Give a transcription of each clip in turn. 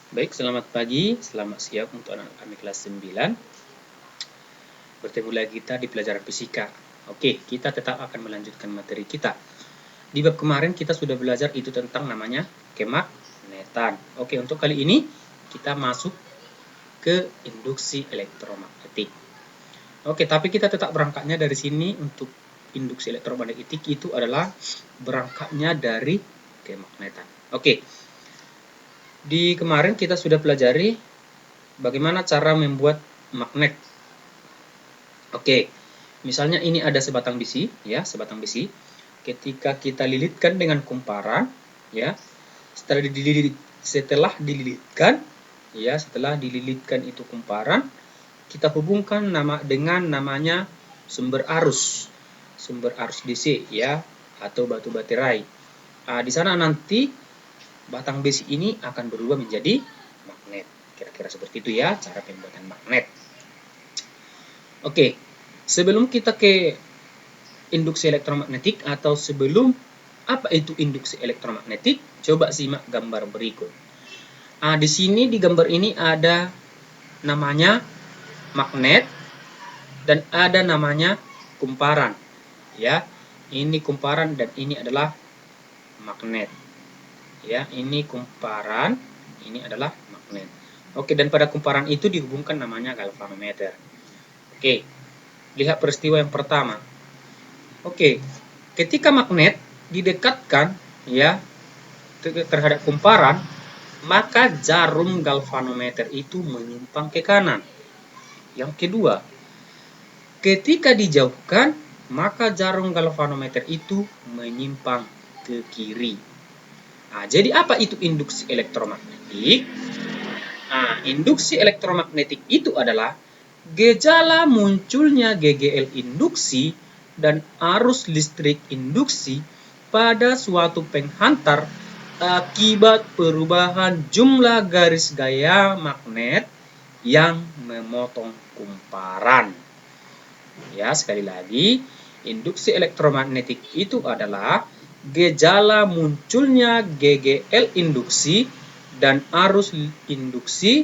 Baik, selamat pagi, selamat siang untuk anak kami kelas 9. Bertemu lagi kita di pelajaran fisika. Oke, kita tetap akan melanjutkan materi kita. Di bab kemarin kita sudah belajar itu tentang namanya kemagnetan. Oke, untuk kali ini kita masuk ke induksi elektromagnetik. Oke, tapi kita tetap berangkatnya dari sini untuk induksi elektromagnetik itu adalah berangkatnya dari kemagnetan. Oke, di kemarin kita sudah pelajari bagaimana cara membuat magnet. Oke, misalnya ini ada sebatang besi, ya, sebatang besi. Ketika kita lilitkan dengan kumparan, ya, setelah dililitkan itu kumparan, kita hubungkan dengan namanya sumber arus DC, ya, atau batu baterai. Di sana nanti batang besi ini akan berubah menjadi magnet. Kira-kira seperti itu ya cara pembuatan magnet. Oke, sebelum kita ke induksi elektromagnetik atau sebelum apa itu induksi elektromagnetik, coba simak gambar berikut. Di sini di gambar ini ada namanya magnet dan ada namanya kumparan. Ya, ini kumparan dan ini adalah magnet. Ya, ini kumparan, ini adalah magnet. Oke, dan pada kumparan itu dihubungkan namanya galvanometer. Oke, lihat peristiwa yang pertama. Oke, ketika magnet didekatkan ya terhadap kumparan, maka jarum galvanometer itu menyimpang ke kanan. Yang kedua, ketika dijauhkan, maka jarum galvanometer itu menyimpang ke kiri. Jadi apa itu induksi elektromagnetik? Induksi elektromagnetik itu adalah gejala munculnya GGL induksi dan arus listrik induksi pada suatu penghantar akibat perubahan jumlah garis gaya magnet yang memotong kumparan. Ya, sekali lagi, induksi elektromagnetik itu adalah gejala munculnya GGL induksi dan arus induksi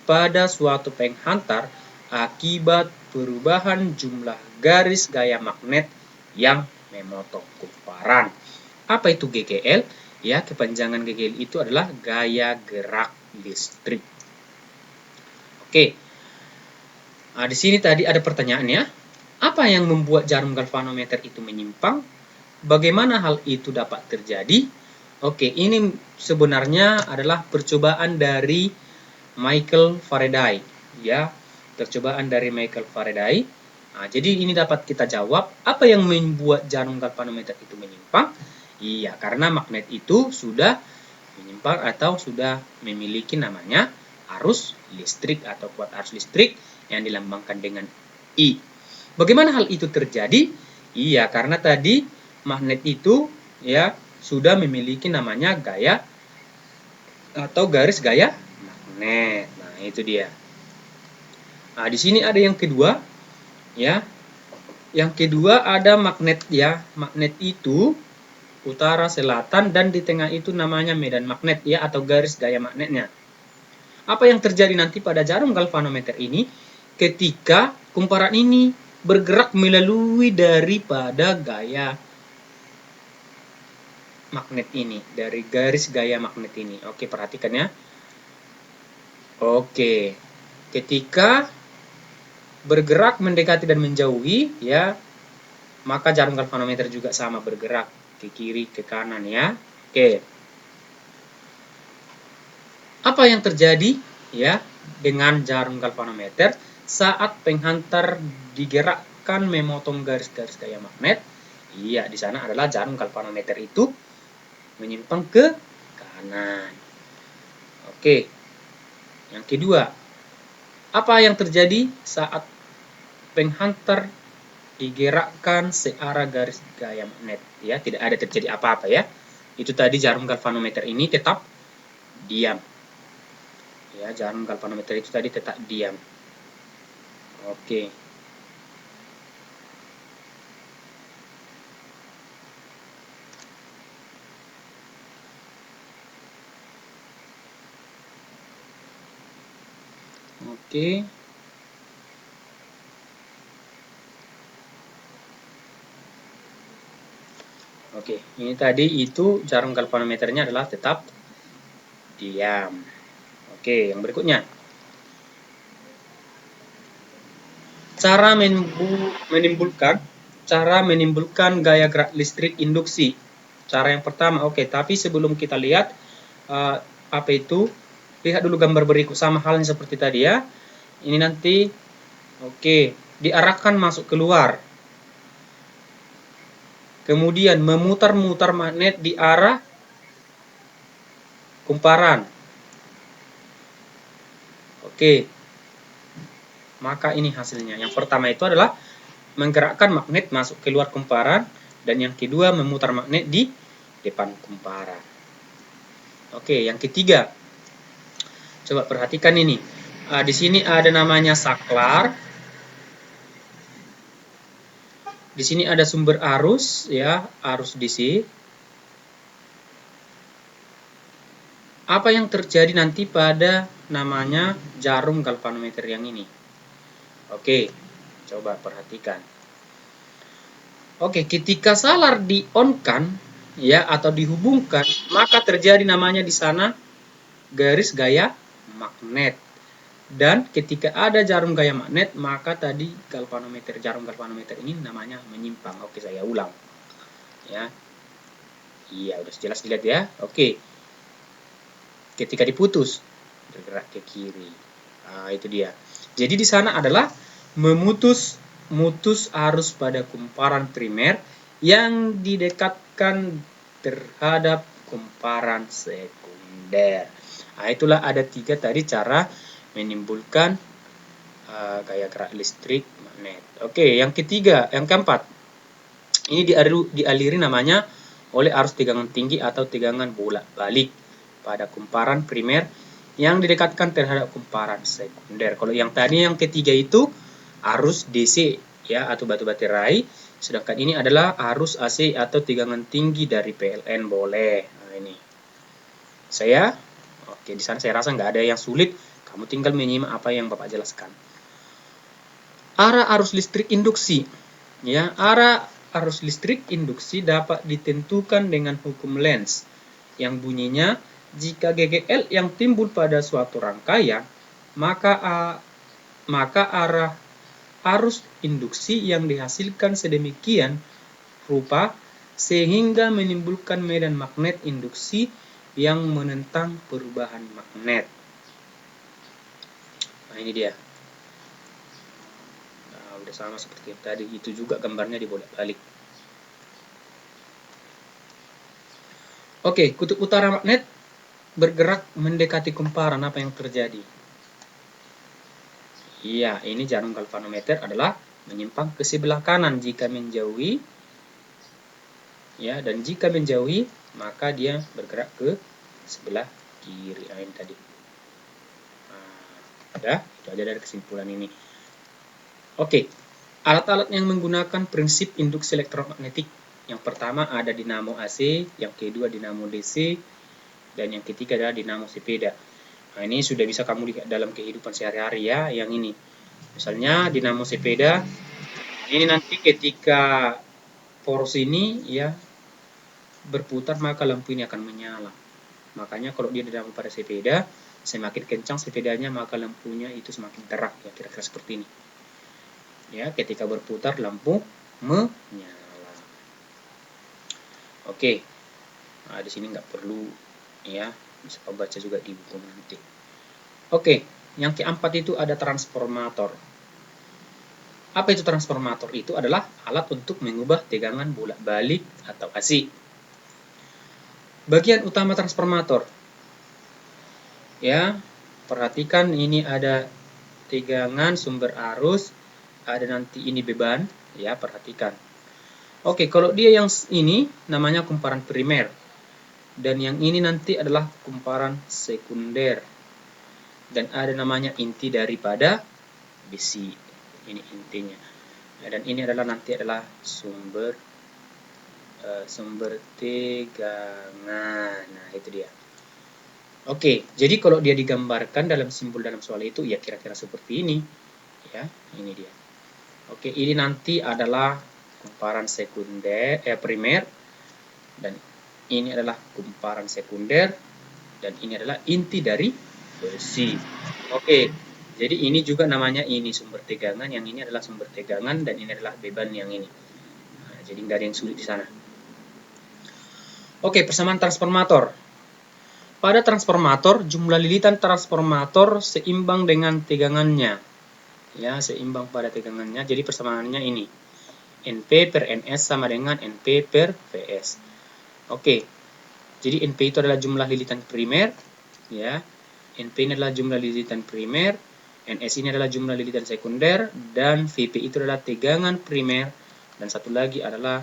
pada suatu penghantar akibat perubahan jumlah garis gaya magnet yang memotong kumparan. Apa itu GGL? Ya, kepanjangan GGL itu adalah gaya gerak listrik. Oke. Di sini tadi ada pertanyaannya. Apa yang membuat jarum galvanometer itu menyimpang? Bagaimana hal itu dapat terjadi? Oke, ini sebenarnya adalah percobaan dari Michael Faraday, ya, percobaan dari Michael Faraday. Jadi ini dapat kita jawab, apa yang membuat jarum galvanometer itu menyimpang? Iya, karena magnet itu sudah menyimpang atau sudah memiliki namanya arus listrik atau kuat arus listrik yang dilambangkan dengan I. Bagaimana hal itu terjadi? Iya, karena tadi magnet itu ya sudah memiliki namanya gaya atau garis gaya magnet. Nah, itu dia. Di sini ada yang kedua, ya. Yang kedua ada magnet ya. Magnet itu utara, selatan, dan di tengah itu namanya medan magnet ya atau garis gaya magnetnya. Apa yang terjadi nanti pada jarum galvanometer ini ketika kumparan ini bergerak melalui daripada gaya magnet ini, dari garis gaya magnet ini. Oke, perhatikan ya. Oke, ketika bergerak mendekati dan menjauhi, ya, maka jarum galvanometer juga sama bergerak ke kiri, ke kanan ya. Oke. Apa yang terjadi ya dengan jarum galvanometer saat penghantar digerakkan memotong garis-garis gaya magnet? Iya, di sana adalah jarum galvanometer itu menyimpang ke kanan. Oke. Yang kedua, apa yang terjadi saat penghantar digerakkan searah garis gaya magnet? Ya, tidak ada terjadi apa-apa ya. Itu tadi jarum galvanometer ini tetap diam. Ya, jarum galvanometer itu tadi tetap diam. Oke. Oke. Oke, ini tadi itu jarum galvanometernya adalah tetap diam. Oke, yang berikutnya. Cara menimbulkan gaya gerak listrik induksi. Cara yang pertama, oke, tapi sebelum kita lihat apa itu, lihat dulu gambar berikut sama halnya seperti tadi ya. Ini nanti, oke, diarahkan masuk keluar. Kemudian memutar-mutar magnet di arah kumparan. Oke, maka ini hasilnya. Yang pertama itu adalah menggerakkan magnet masuk keluar kumparan, dan yang kedua memutar magnet di depan kumparan. Oke, yang ketiga, coba perhatikan ini. Di sini ada namanya saklar. Di sini ada sumber arus, ya, arus DC. Apa yang terjadi nanti pada namanya jarum galvanometer yang ini? Oke, coba perhatikan. Oke, ketika solar di-on-kan, ya, atau dihubungkan, maka terjadi namanya di sana garis gaya magnet. Dan ketika ada jarum gaya magnet, maka tadi jarum galvanometer ini namanya menyimpang. Oke, saya ulang. Ya. Iya, udah jelas dilihat ya. Oke. Ketika diputus, bergerak ke kiri. Nah, itu dia. Jadi di sana adalah mutus arus pada kumparan primer yang didekatkan terhadap kumparan sekunder. Nah, itulah ada 3 tadi cara menimbulkan gaya gerak listrik magnet. Oke, yang keempat. Ini dialiri namanya oleh arus tegangan tinggi atau tegangan bolak-balik pada kumparan primer yang didekatkan terhadap kumparan sekunder. Kalau yang tadi yang ketiga itu arus DC, ya, atau batu baterai, sedangkan ini adalah arus AC atau tegangan tinggi dari PLN boleh. Nah, ini. Oke, di sana saya rasa nggak ada yang sulit. Kamu tinggal menyimak apa yang Bapak jelaskan. Arah arus listrik induksi. Ya, arah arus listrik induksi dapat ditentukan dengan hukum Lenz yang bunyinya jika GGL yang timbul pada suatu rangkaian, maka arah arus induksi yang dihasilkan sedemikian rupa sehingga menimbulkan medan magnet induksi yang menentang perubahan magnet. Nah, ini dia. Nah, udah sama seperti yang tadi. Itu juga gambarnya dibolak-balik. Oke, kutub utara magnet bergerak mendekati kumparan. Apa yang terjadi? Iya, ini jarum galvanometer adalah menyimpang ke sebelah kanan jika menjauhi, ya, dan jika menjauhi maka dia bergerak ke sebelah kiri. Nah, ini tadi. Nah, itu aja dari kesimpulan ini. Oke, alat-alat yang menggunakan prinsip induksi elektromagnetik. Yang pertama ada dinamo AC, yang kedua dinamo DC, dan yang ketiga adalah dinamo sepeda. Nah, ini sudah bisa kamu lihat dalam kehidupan sehari-hari ya, yang ini. Misalnya dinamo sepeda, ini nanti ketika poros ini ya berputar maka lampu ini akan menyala. Makanya kalau dia dinamo pada sepeda, semakin kencang sepedanya maka lampunya itu semakin terang, ya, kira-kira seperti ini. Ya, ketika berputar lampu menyala. Oke. Nah, di sini nggak perlu, ya, bisa kau baca juga di buku nanti. Oke, yang keempat itu ada transformator. Apa itu transformator? Itu adalah alat untuk mengubah tegangan bolak-balik atau AC. Bagian utama transformator. Ya, perhatikan ini ada tegangan sumber arus, ada nanti ini beban, ya, perhatikan. Oke, kalau dia yang ini namanya kumparan primer. Dan yang ini nanti adalah kumparan sekunder. Dan ada namanya inti daripada besi. Ini intinya. Dan ini adalah nanti adalah sumber tegangan. Nah, itu dia. Oke, jadi kalau dia digambarkan dalam simbol dalam soal itu ya kira-kira seperti ini. Ya, ini dia. Oke, ini nanti adalah kumparan sekunder, primer, dan ini adalah kumparan sekunder, dan ini adalah inti dari besi. Oke, jadi ini juga namanya ini sumber tegangan, yang ini adalah sumber tegangan, dan ini adalah beban yang ini. Nah, jadi nggak ada yang sulit di sana. Oke, persamaan transformator. Pada transformator, jumlah lilitan transformator seimbang dengan tegangannya. Ya, seimbang pada tegangannya. Jadi persamaannya ini. NP per NS sama dengan NP per VS. Oke. Jadi NP itu adalah jumlah lilitan primer, ya. NP ini adalah jumlah lilitan primer, NS ini adalah jumlah lilitan sekunder, dan VP itu adalah tegangan primer, dan satu lagi adalah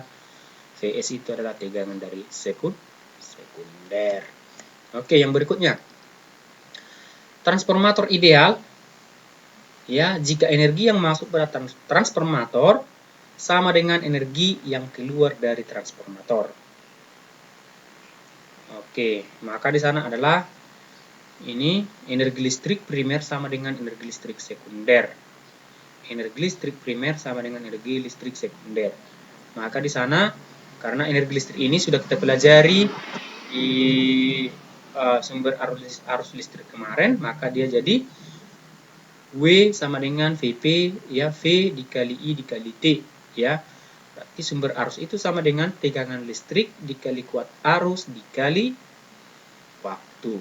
VS itu adalah tegangan dari sekunder. Oke, yang berikutnya. Transformator ideal, ya, jika energi yang masuk pada transformator sama dengan energi yang keluar dari transformator. Oke, maka di sana adalah ini energi listrik primer sama dengan energi listrik sekunder. Energi listrik primer sama dengan energi listrik sekunder. Maka di sana karena energi listrik ini sudah kita pelajari di sumber arus listrik kemarin, maka dia jadi W sama dengan VP, ya, V dikali I dikali T, ya. Berarti sumber arus itu sama dengan tegangan listrik dikali kuat arus dikali waktu.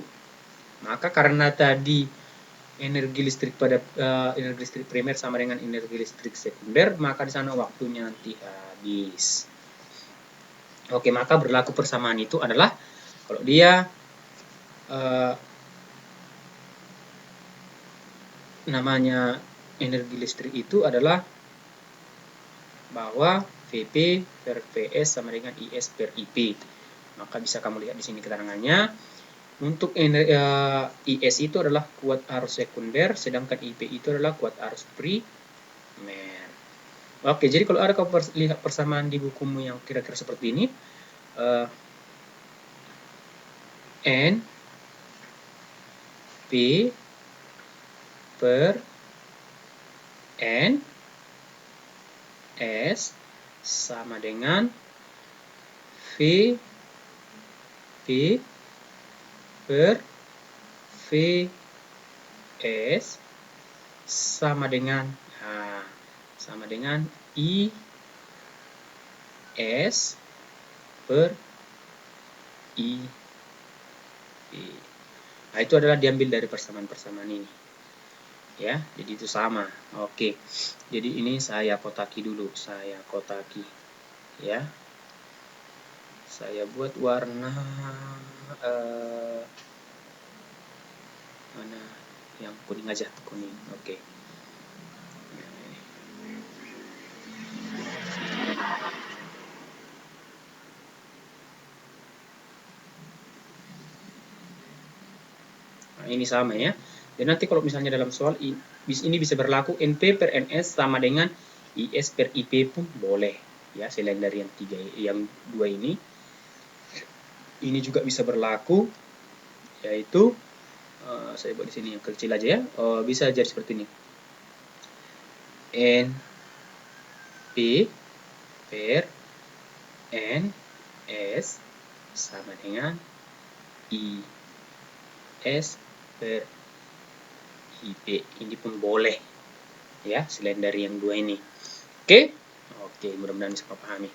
Maka karena tadi energi listrik pada energi listrik primer sama dengan energi listrik sekunder, maka di sana waktunya nanti habis. Oke, maka berlaku persamaan itu adalah kalau dia namanya energi listrik itu adalah bahwa VP per PS sama dengan IS per IP. Maka bisa kamu lihat di sini keterangannya. Untuk IS itu adalah kuat arus sekunder, sedangkan IP itu adalah kuat arus primer. Oke, jadi kalau ada kamu lihat persamaan di bukumu yang kira-kira seperti ini, N P per N S sama dengan V P per VS sama dengan I S per I P. Nah, itu adalah diambil dari persamaan-persamaan ini. Ya, jadi itu sama. Oke. Jadi ini saya kotaki dulu, saya kotaki. Ya. Saya buat warna mana yang kuning aja, kuning. Oke. Nah, ini sama ya. Dan nanti kalau misalnya dalam soal ini bisa berlaku NP per NS sama dengan IS per IP pun boleh. Ya, selain dari yang dua ini juga bisa berlaku, yaitu saya buat di sini yang kecil aja ya. Bisa jadi seperti ini. NP per NS sama dengan IS per IP. Ini pun boleh ya, selain dari yang dua ini. Oke, mudah-mudahan bisa pahami.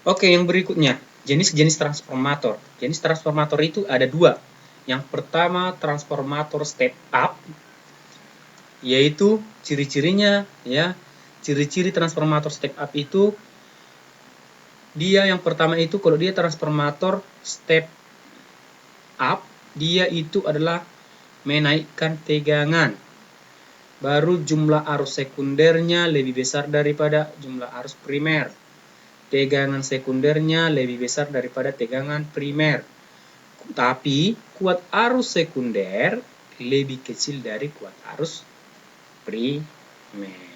Oke, yang berikutnya jenis-jenis transformator. Jenis transformator itu ada dua. Yang pertama transformator step up, yaitu ciri-cirinya ya. Ciri-ciri transformator step up itu dia yang pertama itu kalau dia transformator step up, dia itu adalah menaikkan tegangan. Baru jumlah arus sekundernya lebih besar daripada jumlah arus primer. Tegangan sekundernya lebih besar daripada tegangan primer. Tapi kuat arus sekunder lebih kecil dari kuat arus primer.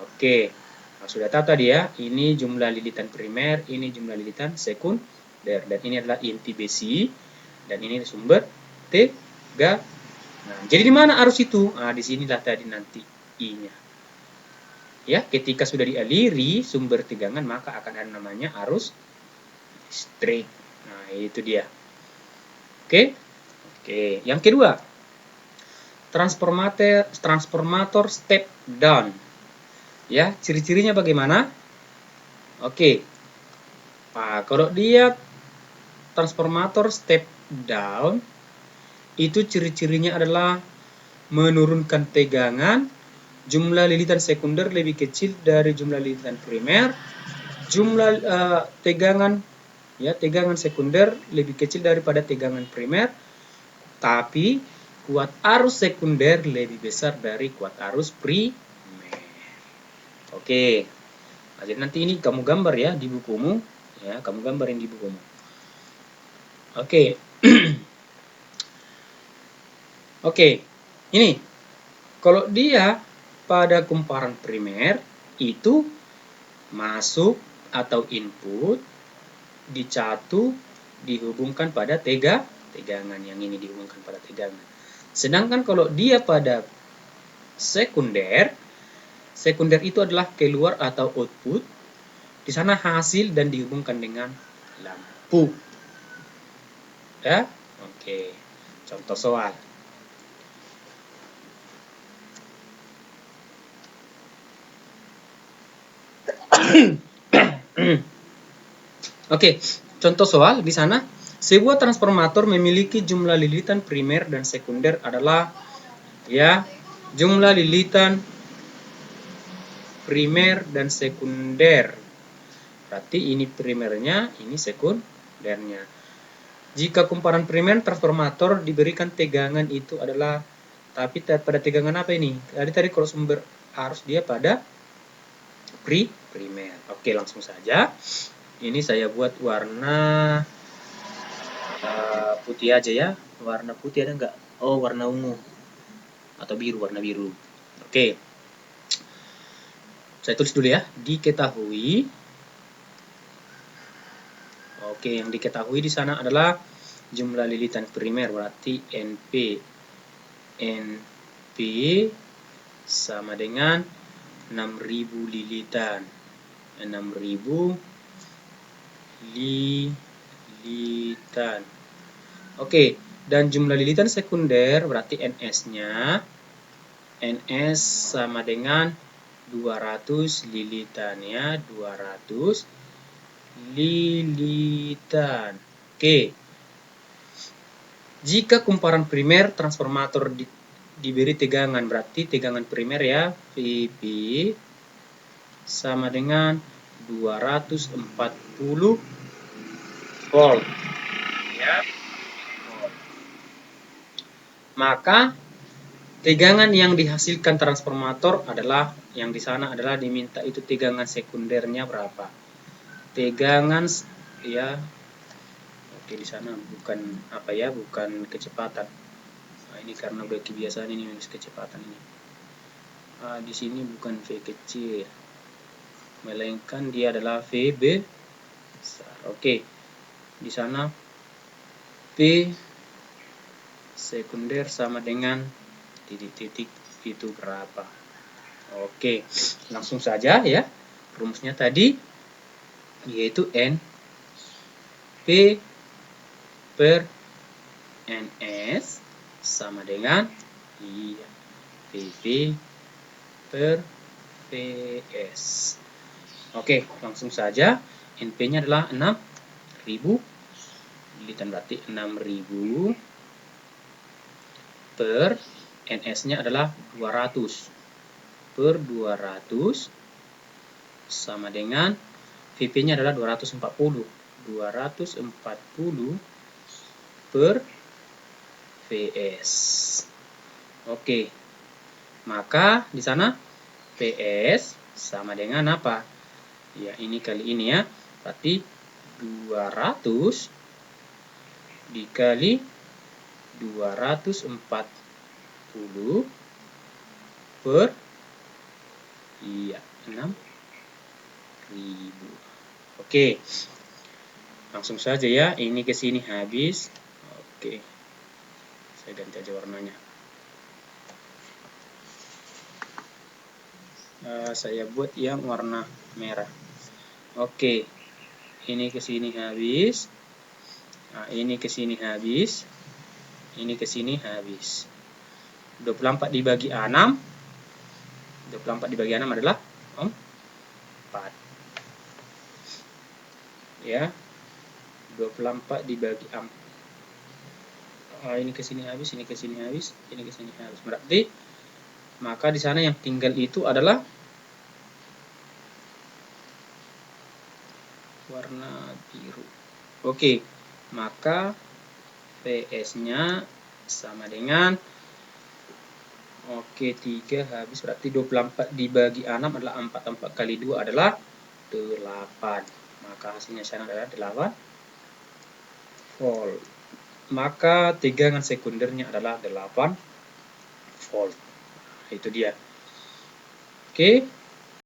Oke, nah, sudah tahu tadi ya, ini jumlah lilitan primer, ini jumlah lilitan sekunder, dan ini adalah inti besi, dan ini sumber tegangan. Jadi di mana arus itu? Di sinilah tadi nanti I-nya. Ya, ketika sudah dialiri sumber tegangan maka akan ada namanya arus listrik. Nah, itu dia. Oke. Oke, yang kedua. Transformator step down. Ya, ciri-cirinya bagaimana? Oke. Nah, kalau dia transformator step down itu ciri-cirinya adalah menurunkan tegangan, jumlah lilitan sekunder lebih kecil dari jumlah lilitan primer, jumlah tegangan sekunder lebih kecil daripada tegangan primer, tapi kuat arus sekunder lebih besar dari kuat arus primer. Oke. Nah, jadi nanti ini kamu gambar ya di bukumu, ya, kamu gambarin di bukumu. Oke. Oke. Ini kalau dia pada kumparan primer itu masuk atau input dicatu dihubungkan pada tegangan, yang ini dihubungkan pada tegangan. Sedangkan kalau dia pada sekunder itu adalah keluar atau output, di sana hasil dan dihubungkan dengan lampu. Ya, oke. Contoh soal. Oke, contoh soal di sana. Sebuah transformator memiliki jumlah lilitan primer dan sekunder adalah, ya, jumlah lilitan primer dan sekunder. Berarti ini primernya, ini sekundernya. Jika kumparan primer transformator diberikan tegangan itu adalah, tapi pada tegangan apa ini? Tadi kalau sumber arus dia pada primer. Oke, langsung saja. Ini saya buat warna putih aja ya. Warna putih ada nggak? Oh, warna ungu atau biru, warna biru. Oke. Saya tulis dulu ya. Diketahui. Oke, yang diketahui di sana adalah jumlah lilitan primer, berarti NP sama dengan 6.000 lilitan. 6.000 lilitan. Oke, dan jumlah lilitan sekunder berarti NS-nya. NS sama dengan 200 lilitan ya, 200 lilitan. Oke. Jika kumparan primer transformator diberi tegangan, berarti tegangan primer ya, VP sama dengan 240 volt. Ya. Maka tegangan yang dihasilkan transformator adalah, yang di sana adalah diminta itu tegangan sekundernya berapa. Tegangan ya, oke, di sana bukan apa ya, bukan kecepatan. Nah, ini karena udah kebiasaan ini nulis kecepatan ini. Di sini bukan V kecil, melainkan dia adalah V besar. Oke, di sana P sekunder sama dengan titik-titik itu berapa. Oke, langsung saja ya. Rumusnya tadi yaitu N P per NS sama dengan PP per PS. Oke, langsung saja. NP-nya adalah 6.000 lilitan, berarti 6.000 per NS-nya adalah 200 per 200 sama dengan VP-nya adalah 240. 240 per PS. Oke. Maka di sana PS sama dengan apa? Ya, ini kali ini ya. Berarti 200 dikali 240 per 6.000. Oke. Langsung saja ya, ini ke sini habis. Oke, saya ganti aja warnanya. Saya buat yang warna merah. Oke, ini ke sini habis. Nah, ini ke sini habis. Ini ke sini habis. 24 dibagi 6. 24 dibagi 6 adalah 4. Ya. 24 dibagi 4. Ini ke sini habis, ini ke sini habis, ini ke sini habis. Berarti maka di sana yang tinggal itu adalah warna biru. Oke, maka PS-nya sama dengan 3 habis, berarti 24 dibagi 6 adalah 4. 4 kali 2 adalah 8. Maka hasilnya sana adalah 8 volt. Maka tegangan sekundernya adalah 8 volt. Itu dia. Oke.